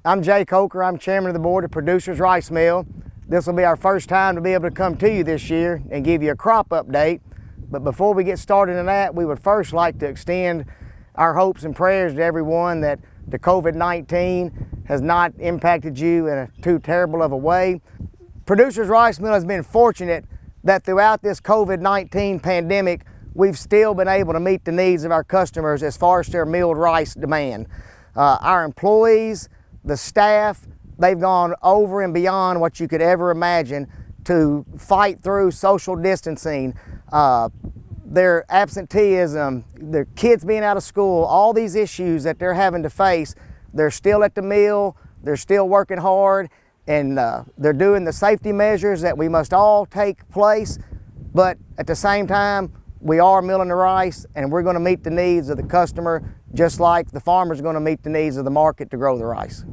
I'm Jay Coker. I'm chairman of the board of Producers Rice Mill. This will be our first time to be able to come to you this year and give you a crop update. But before we get started in that, we would first like to extend our hopes and prayers to everyone that the COVID-19 has not impacted you in a too terrible of a way. Producers Rice Mill has been fortunate that throughout this COVID-19 pandemic, we've still been able to meet the needs of our customers as far as their milled rice demand. Our employees, the staff, they've gone over and beyond what you could ever imagine to fight through social distancing, their absenteeism, their kids being out of school, all these issues that they're having to face. They're still at the mill, they're still working hard, and they're doing the safety measures that we must all take place. But at the same time, we are milling the rice, and we're going to meet the needs of the customer just like the farmer's going to meet the needs of the market to grow the rice.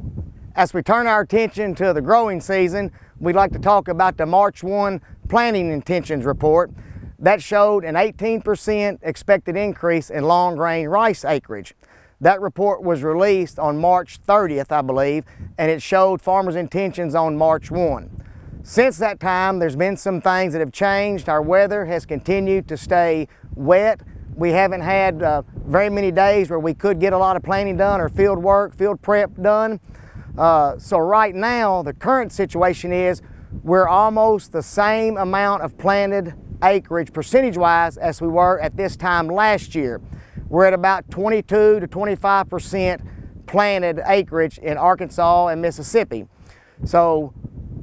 As we turn our attention to the growing season, we'd like to talk about the March 1 planting intentions report. That showed an 18% expected increase in long grain rice acreage. That report was released on March 30th, I believe, and it showed farmers' intentions on March 1. Since that time, there's been some things that have changed. Our weather has continued to stay wet. We haven't had very many days where we could get a lot of planting done or field work, field prep done. So right now, the current situation is we're almost the same amount of planted acreage percentage-wise as we were at this time last year. We're at about 22 to 25% planted acreage in Arkansas and Mississippi. So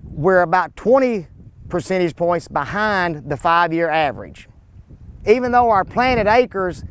we're about 20 percentage points behind the 5-year average. Even though our planted acres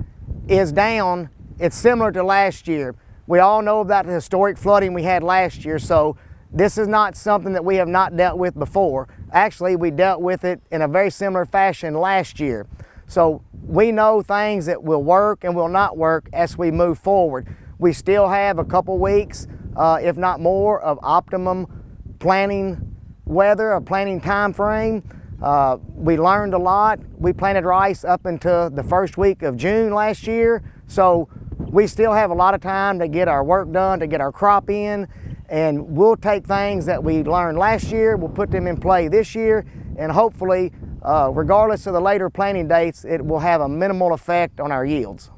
is down, it's similar to last year. We all know about the historic flooding we had last year, so this is not something that we have not dealt with before. Actually, we dealt with it in a very similar fashion last year. So we know things that will work and will not work as we move forward. We still have a couple weeks, if not more, of optimum planting weather, a planting time frame. We learned a lot. We planted rice up until the first week of June last year, so we still have a lot of time to get our work done, to get our crop in, and we'll take things that we learned last year, we'll put them in play this year, and hopefully, regardless of the later planting dates, it will have a minimal effect on our yields.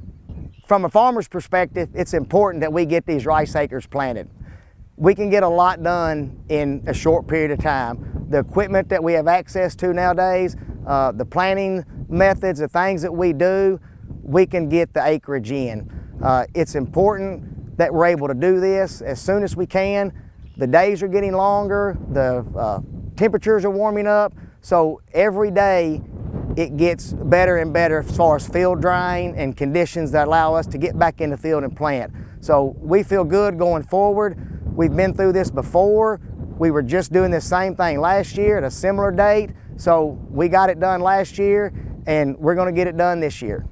From a farmer's perspective, it's important that we get these rice acres planted. We can get a lot done in a short period of time. The equipment that we have access to nowadays, the planting methods, the things that we do, we can get the acreage in. It's important that we're able to do this as soon as we can. The days are getting longer, the temperatures are warming up, so every day it gets better and better as far as field drying and conditions that allow us to get back in the field and plant. So we feel good going forward. We've been through this before. We were just doing the same thing last year at a similar date. So we got it done last year and we're going to get it done this year.